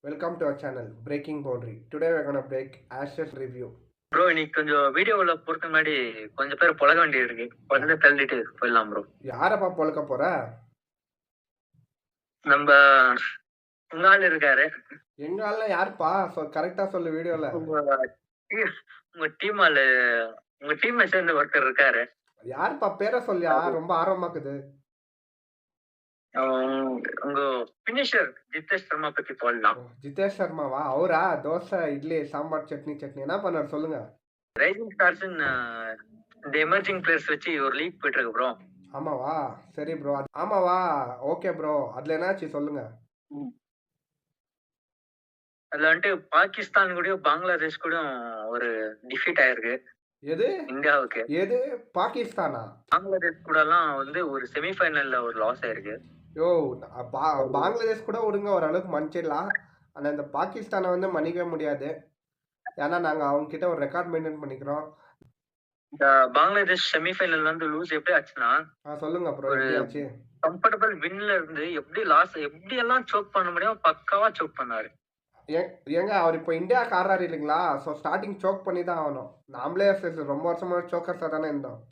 Welcome to our channel, Breaking Boundary. Today we're gonna break Ashes review. Bro இன்னைக்கு கொஞ்சம் வீடியோவில் போறதுக்கு முன்னாடி கொஞ்சம் பேர் பழக வேண்டியது இருக்கு. கொஞ்சம் தள்ளிட்டு போயிடலாம் ப்ரோ. யாரப்பா பொழக்க போற? நம்ம உங்க ஆள் இருக்காரு. எங்க ஆள்னா யாருப்பா? கரெக்டா சொல்லு வீடியோல. உங்க டீம் ஆளு, உங்க டீமை சேர்ந்த ஒருத்தர் இருக்காரு. யாருப்பா பேரை சொல்லியா? ரொம்ப ஆர்வமாக்குது. உங்க பினிஷர் ஜித்தேஷ் சர்மா பத்தி போடலாம். ஜிதேஷ் சர்மாவா? அவரா? தோசை, இட்லி, சாம்பார், சட்னி என்ன பண்ணாரு சொல்லுங்க. ரைசிங் ஸ்டார்ஸ் இந்த எமர்ஜிங் பிளேயர்ஸ் வச்சு ஒரு லீக் போயிட்டு இருக்கு ப்ரோ. ஆமாவா? சரி ப்ரோ. ஆமாவா? Okay bro. அதுல என்னாச்சு சொல்லுங்க. அதுல வந்துட்டு பாகிஸ்தான் கூடயும் பங்களாதேஷ் கூடயும் ஒரு டிஃபீட் ஆயிருக்கு. எது? இந்தியாவுக்கு. எது? பாகிஸ்தானா? பங்களாதேஷ் கூட எல்லாம் வந்து ஒரு செமிஃபைனல்ல ஒரு லாஸ் ஆயிருக்கு. யோ, பங்களாதேஷ் கூட விடுங்க, ஓரளவுக்கு மன்னிச்சிடலாம். ஆனா இந்த பாகிஸ்தானை வந்து மன்னிக்கவே முடியாது. ஏன்னா நாங்க அவங்க கிட்ட ஒரு ரெக்கார்ட் மெயின்டைன் பண்ணிக்கிறோம். இந்த பங்களாதேஷ் செமிஃபைனல் வந்து லூஸ் எப்படி ஆச்சுன்னா, சொல்லுங்க ப்ரோ. எப்படி ஆச்சு? கம்ஃபர்டபிள் வின்ல இருந்து எப்படி எல்லாம் சோக் பண்ண முடியும் பக்காவா சோக் பண்ணாரு. ஏங்க அவர் இப்போ இந்தியாவுக்கு ஆடுறாரு இல்லைங்களா? ஸோ ஸ்டார்டிங் சோக் பண்ணி தான் ஆகணும். நாமளே ரொம்ப வருஷமா சோக்கர்ஸாக தானே இருந்தோம்.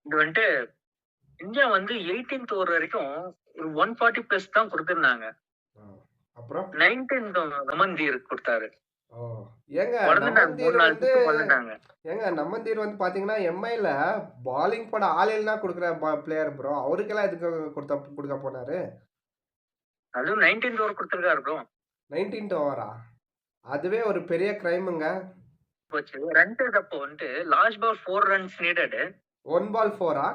இது வந்துட்டு இந்தியா வந்து 18th ஓவர் வரைக்கும் ஒரு 140+ தான் கொடுத்திருந்தாங்க. அப்புறம் 19th நமந்தீர் கொடுத்தாரு. ஏங்க நமந்தீர் வந்து பாத்தீங்கன்னா எம்ஐல பாலிங் போட ஆள் இல்லைன்னா கொடுக்குற பிளேயர் ப்ரோ. அவருக்கெல்லாம் எதுக்கு கொடுக்க போனாரு? அதுவும் 19th ஓவர் கொடுத்திருக்காரு ப்ரோ. 19th ஓவரா? அதுவே ஒரு பெரிய கிரைமுங்க. போச்சு ரன் அப்போ வந்துட்டு last ball 4 runs needed. 1 ball 4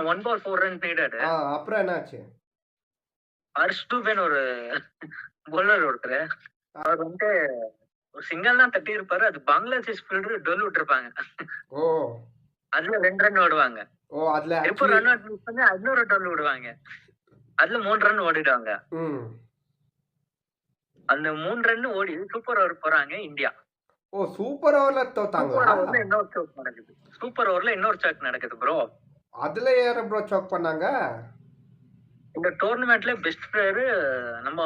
1 ball 4 runs needed. அப்புறம் என்னாச்சு? ஹர்ஷ் டூபேன்னு ஒரு bowler ஒருத்தர், அவர் வந்துட்டு ஒரு சிங்கிள் தான் தட்டி இருப்பாரு. அது பங்களாதேஷ் ஃபீல்டர் டொல் விட்டுருப்பாங்க. அதுல 2 ரன் ஓடுவாங்க. இப்போ ரன் அவுட் மிஸ் பண்ணி இன்னொரு டொல் விடுவாங்க. அதுல 3 ரன் ஓடிடுவாங்க. அந்த 3 ரன் ஓடி சூப்பர் ஓவர் போறாங்க இந்தியா. சூப்பர் ஓவர்ல தோத்தாங்க. சூப்பர் ஓவர்ல இன்னொரு சோக் நடக்குது ப்ரோ. அதுல யார ப்ரோ சோக் பண்ணாங்க? இந்த டோர்னமெண்ட்ல பெஸ்ட் பிளேயர் நம்ம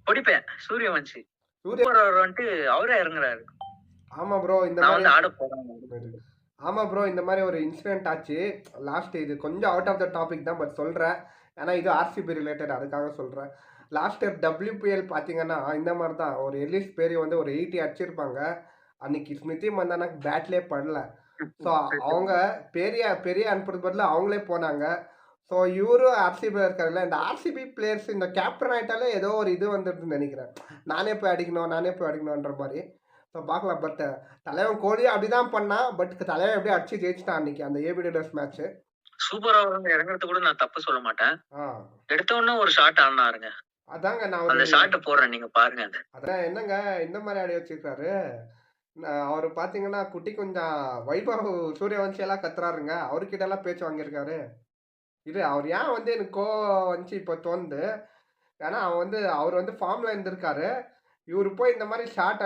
பொடிப்பேன் சூரியவன்ஷி. சூப்பர் ஓவர் வந்துட்டு அவரே இறங்குறாரு. ஆமா ப்ரோ. இந்த மாதிரி ஆட போறாங்க. ஆமா ப்ரோ. இந்த மாதிரி ஒரு இன்சிடென்ட் ஆச்சு லாஸ்ட். இது கொஞ்சம் அவுட் ஆஃப் த டாபிக் தான், பட் சொல்றேன். ஏன்னா இது ஆர்சிபி ரிலேட்டட், அதுக்காக சொல்றேன். லாஸ்ட் இயர் WPL பார்த்தீங்கன்னா இந்த மாதிரி தான். ஒரு எலிஸ் பேரி வந்து ஒரு 80 அடிச்சிருப்பாங்க. அன்னைக்கு ஸ்மிருதி மந்தானாக்கு பேட்லேயே படல. ஸோ அவங்க பெரிய அனுப்புறது பதில் அவங்களே போனாங்க. ஸோ இவரும் ஆர்சிபி இருக்காருல்ல, இந்த ஆர்சிபி பிளேயர்ஸ் இந்த கேப்டன் ஆகிட்டாலே ஏதோ ஒரு இது வந்துடுதுன்னு நினைக்கிறேன். நானே போய் அடிக்கணும்ன்ற மாதிரி. ஸோ பார்க்கலாம். பட் தலைவன் கோலியும் அப்படிதான் பண்ணான். பட் தலைவன் எப்படி அடிச்சு ஜெயிச்சிட்டான் அன்னைக்கு அந்த ஏபிடிஎஸ் மேட்ச். சூப்பர் ஓவர் இறங்குறது கூட நான் தப்பு சொல்ல மாட்டேன். எடுத்த உடனே ஒரு ஷாட் ஆடினாருங்க. அதாங்க நான் அந்த ஷாட் போடுறேன், நீங்க பாருங்க. அதான் என்னங்க இந்த மாதிரி ஆடி வச்சிருக்காரு. அவர் பாத்தீங்கன்னா குட்டி கொஞ்சம் வைபவ் சூரியவன்ஷி எல்லாம் கத்துறாருங்க. அவர்கிட்ட எல்லாம் பேச்சு வாங்கியிருக்காரு. இது அவர் ஏன் வந்து எனக்கு கோவம் வந்துச்சு இப்போ தோணுது. ஏன்னா அவர் வந்து ஃபார்ம்ல இருந்திருக்காரு. இவரு போய் இந்த மாதிரி ஷாட்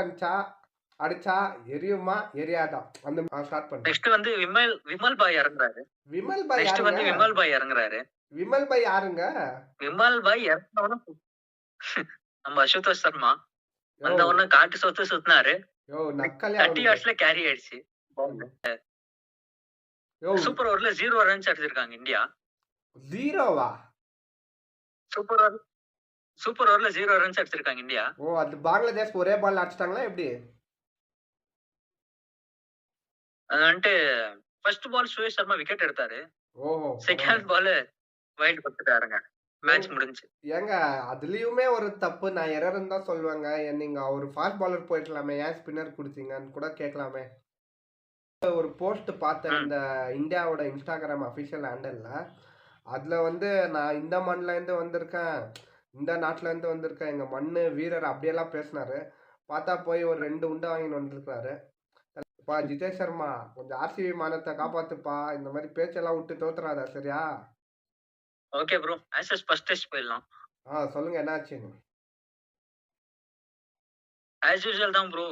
அடிச்சா எரியுமா எரியாதா அந்த ஸ்டார்ட் பண்ணு. நெக்ஸ்ட் வந்து விமல் பாய் இறங்குறாரு. விமல் பாய் இறங்குறாரு. விமல் பாய் யாருங்க? விமல் பாய் இறங்குனவன நம்ம அசுதோஷ் சர்மா அந்த ஒண்ணு காட்டு சுத்தினாரு. தட்டி ஆட்ஸ்ல கேரி ஆயிடுச்சு. சூப்பர் ஓவர்ல 0 ரன்ஸ் அடிச்சிருக்காங்க இந்தியா. 0வா? சூப்பர் ஓவர்ல 0 ரன்ஸ் அடிச்சிருக்காங்க இந்தியா. அது பங்களாதேஷ் ஒரே பால் அடிச்சிட்டாங்களா எப்படி? அது வந்துட்டு first ball Suresh Sharma wicket எடுத்தாரு. செகண்ட் பால் வைட் கொடுத்துட்டாருங்க. மேட்ச் முடிஞ்சு. ஏங்க அதுலயுமே ஒரு தப்பு. நான் எரர்ன்னு தான் சொல்லுவாங்க. நீங்க ஒரு ஃபாஸ்ட் பாலர் போயிடலாமே, ஏன் ஸ்பின்னர் கொடுத்தீங்கன்னு கூட கேட்கலாமே. ஒரு போஸ்ட் பார்த்தேன் இந்த இந்தியாவோட இன்ஸ்டாகிராம் அஃபிஷியல் ஹேண்டல்ல. அதுல வந்து நான் இந்த மண்ணில இருந்து வந்திருக்கேன், இந்த நாட்டுல இருந்து வந்திருக்கேன், எங்க மண்ணு வீரர் அப்படியெல்லாம் பேசினாரு. பார்த்தா போய் ஒரு 2 உண்டை வாங்கிட்டு வந்திருக்காரு. ஜிதேஷ் சர்மா கொஞ்சம் ஆர்சிபி மானத்தை காப்பாத்துப்பா. இந்த மாதிரி பேச்செல்லாம் விட்டு தோத்துறாதா, சரியா? Okay bro. Ashes first test போயிடலாம். சொல்லுங்க என்னாச்சு? ஆஸ் யூசுவல் தான் ப்ரோ.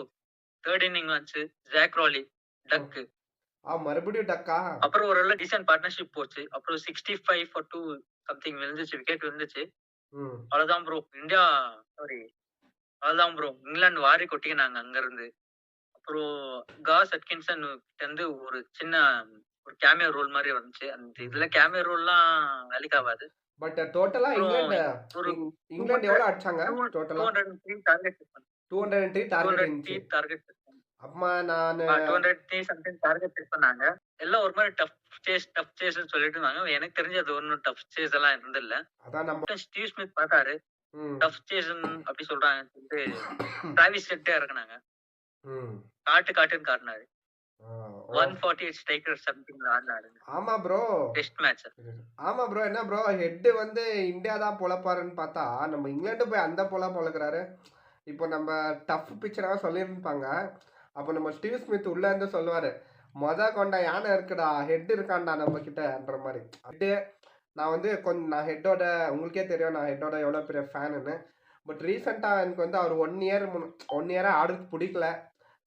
3rd இன்னிங் வந்துச்சு. ஜாக் ராலி டக். மறுபடியும் டக்கா? அப்புறம் ஒரு டீசன்ட் பார்ட்னர்ஷிப் போச்சு. அப்புறம் 65 for 2 சம்திங் விழுந்துச்சு, விக்கெட் விழுந்துச்சு. ம். அவ்வளவுதான் ப்ரோ. இந்தியா சாரி அவ்வளவுதான் ப்ரோ. இங்கிலாந்து வாரி கொட்டிக்கினாங்க அங்கருந்து. அப்புறம் காஸ் அட்கின்சன் கிட்ட இருந்து ஒரு சின்ன ஒரு கேமியோ ரோல் மாரி வந்துச்சு. அந்த இதுல கேமியோ ரோல்லாம் வேலைக்கு ஆவாது. பட் டோட்டலா அப்புறம் ஒரு இங்கிலாந்து எவ்வளோ அடிச்சாங்க டோட்டலா? 203 டார்கெட் 203 டார்கெட் 203 இருந்துச்சு. டார்கெட் அம்மா நானு 203 சம்திங் டார்கெட் செட் பண்ணாங்க. எல்லாம் ஒரு மாரி டஃப் சேஸ்ன்னு சொல்லிட்டு இருந்தாங்க. எனக்கு தெரிஞ்சு அது ஒண்ணும் டஃப் சேஸ் எல்லாம் இருந்தில்ல. அதான் நம்ம ஸ்டீவ் ஸ்மித் பார்த்தாரு. ம். டஃப் சேஸ்ன்னு அப்படி சொல்றாங்கன்னு சொல்லிட்டு டிராவிஸ் ஹெட்ட இறக்குனாங்க. ம். காட்டுன்னு காட்டுனாரு. ஆ, ஓ. 148 ஸ்ட்ரைக்கர் சம்திங்ல ஆடுனாரு. ஆமா ப்ரோ. Test match. ஆமா ப்ரோ. என்ன ப்ரோ ஹெட் வந்து இந்தியா தான் பொழப்பாருன்னு பார்த்தா நம்ம இங்கிலாந்து போய் அந்த பொழக்கிறாரு. இப்போ நம்ம டஃப் பிச்சராக சொல்லியிருப்பாங்க. அப்போ நம்ம ஸ்டீவ் ஸ்மித் உள்ள இருந்து சொல்லுவாரு, கொண்ட யானை இருக்குடா, ஹெட் இருக்கான்டா நம்ம கிட்டன்ற மாதிரி. ஹெட்டு நான் வந்து நான் ஹெட்டோட உங்களுக்கே தெரியும் நான் ஹெட்டோட எவ்வளோ பெரிய ஃபேனுன்னு. பட் ரீசெண்டாக எனக்கு வந்து அவர் 1 இயராக ஆடுறது பிடிக்கல.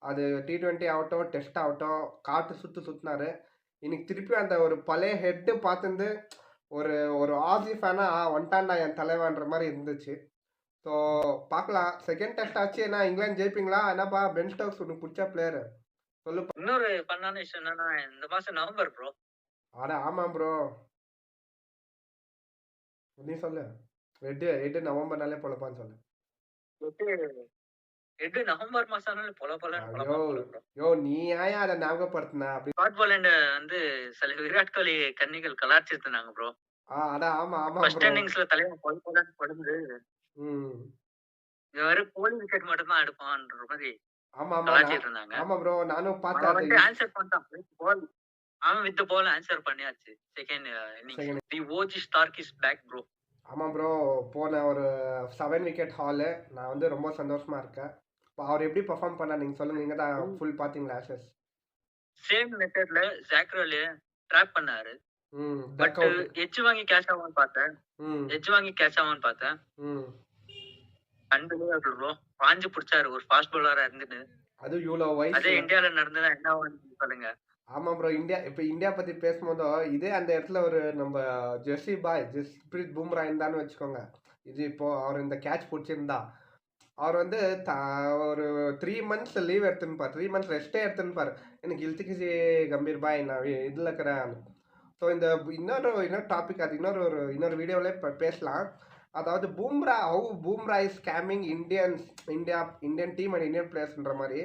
அது T20 ஆகட்டும், டெஸ்ட் ஆகட்டும், சுற்றினாரு. இன்னைக்கு திருப்பி அந்த ஒரு பழைய ஹெட்டு பார்த்துருந்து ஒரு ஒரு ஆசி ஃபேனாக வந்துட்டான்டா என் தலைவான்ற மாதிரி இருந்துச்சு. ஸோ பார்க்கலாம். செகண்ட் டெஸ்ட் ஆச்சு. ஏன்னா இங்கிலாந்து ஜெயிப்பீங்களா? என்னப்பா பென் ஸ்டோக்ஸ் உனக்கு பிடிச்ச பிளேயர் சொல்லு. இன்னொரு பண்ணான விஷயம் என்னன்னா இந்த மாசம் நவம்பர் ப்ரோ. அட ஆமாம் ப்ரோ. நீ சொல்லு. எட்டு நவம்பர்னாலே பொழப்பான்னு சொல்லு. எட்டு நவம்பர் மாசம்னாலே பொலன்னு யோ நீ ஏன் அதை ஞாபகப்படுத்தின அப்படி? ஸ்காட் போலண்ட் வந்து சில விராட் கோலி கன்னிகள் கலாச்சிருந்தாங்க ப்ரோ. அட ஆமா ஆமா ஃபர்ஸ்ட் இன்னிங்ஸ்ல தலைவன் பொலன்னு படுந்து வெறும் போலி விக்கெட் மட்டும் தான் எடுப்பான்ற மாதிரி ஆமா ஆமா கலாச்சிட்டு இருந்தாங்க. ஆமா ப்ரோ நானும் அவன் பார்த்தேன். வந்து ஆன்சர் பண்ணிட்டான். அவன் வித் பால் ஆன்சர் பண்ணியாச்சு. Second innings the OG Stark is back bro. ஆமா ப்ரோ. போன ஒரு 7 விக்கெட் ஹாலு நான் வந்து ரொம்ப சந்தோஷமா இருக்கேன். இப்போ அவர் எப்படி பெர்ஃபார்ம் பண்ணா நீங்க சொல்லுங்க. நீங்க தான் ஃபுல் பாத்தீங்களா ஆஷஸ்? சேம் மெத்தட்ல ஜாக்ரோலே ட்ராப் பண்ணாரு. பட் எட்ஜ் வாங்கி கேட்ச் ஆவான்னு பார்த்தேன். Unbelievable bro. பாஞ்சு புடிச்சாரு ஒரு ஃபாஸ்ட் பவுலரா இருந்துட்டு. அது இவ்வளோ வயசு. அதே இந்தியால நடந்ததா என்ன ஆகும்னு சொல்லுங்க. ஆமா ப்ரோ. இந்தியா பத்தி பேசும்போது இதே அந்த இடத்துல ஒரு நம்ம ஜஸ்பிரீத் பும்ரா இருந்தான்னு வச்சுக்கோங்க. இது இப்போ அவர் இந்த கேட்ச் பிடிச்சிருந்தா அவர் வந்து ஒரு 3 months லீவ் எடுத்துன்னுப்பார். 3 months ரெஸ்ட்டே எடுத்துன்னுப்பார். எனக்கு இழுத்துக்கிச்சு கம்பீர் பாய் நான் இதில் இருக்கிறேன். ஸோ இந்த இன்னொரு டாபிக் அது இன்னொரு வீடியோவில் பேசலாம். அதாவது Bumrah is scamming Indian team and Indian பிளேயர்ஸ்ன்ற மாதிரி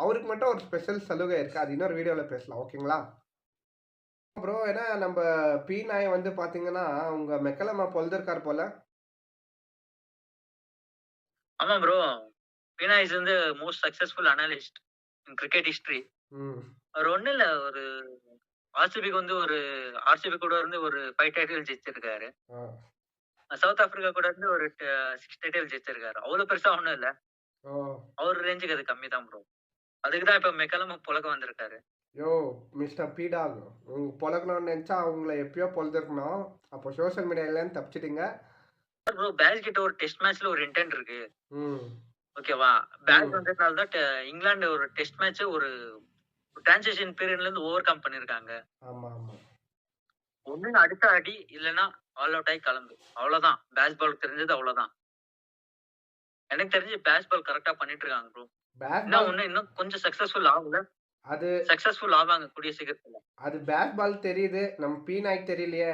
அவருக்கு மட்டும் ஒரு ஸ்பெஷல் சலுகை இருக்குது. அது இன்னொரு வீடியோவில் பேசலாம். ஓகேங்களா ப்ரோ? ஏன்னா நம்ம பி நாய் வந்து பார்த்தீங்கன்னா உங்கள் மெக்கலமா பொழுதுருக்கார் போல. ஆமா ப்ரோ. பீனா இஸ் வந்து most successful analyst in cricket history. அவர் ஒன்றும் இல்லை, ஒரு ஆர்சிபிக்கு வந்து ஆர்சிபி கூட இருந்து ஒரு 5 டைட்டில் ஜெயிச்சிருக்காரு. சவுத் ஆப்பிரிக்கா கூட இருந்து ஒரு 6 டைட்டில் ஜெயிச்சிருக்காரு. அவ்வளவு பெருசா ஒண்ணும் இல்ல. அவர் ரேஞ்சுக்கு அது கம்மி தான் ப்ரோ. அதுக்குதான் இப்ப மெக்கலமா பொழக்க வந்திருக்காரு. யோ மிஸ்டர் பீடாக் பொழக்கணும்னு நினைச்சா அவங்கள எப்பயோ பொழுதுருக்கணும். அப்போ சோசியல் மீடியாலேருந்து தப்பிச்சிட்டீங்க ப்ரோ. பேட்ச் கிட்ட ஒரு டெஸ்ட் மேட்ச்ல ஒரு இன்டென்ட் இருக்கு. ஓகேவா? பேட்ச் வந்ததுனால தான் இங்கிலாந்து ஒரு டெஸ்ட் மேட்ச் ஒரு டிரான்சிஷன் பீரியட்ல இருந்து ஓவர் கம் பண்ணிருக்காங்க. ஆமா ஆமா. ஒண்ணு அடுத்த அடி இல்லனா ஆல் அவுட் ஆகி கிளம்பு. அவ்வளவுதான். பேஸ் பால் தெரிஞ்சது அவ்வளவுதான். எனக்கு தெரிஞ்சு பேஸ் பால் கரெக்டா பண்ணிட்டு இருக்காங்க ப்ரோ. இன்னும் கொஞ்சம் சக்சஸ்ஃபுல் ஆகல. அது சக்சஸ்ஃபுல் ஆவாங்க கூடிய சீக்கிரத்துல. அது பேஸ் பால் தெரியுது. நம்ம பி நாய்க்கு தெரியலையே.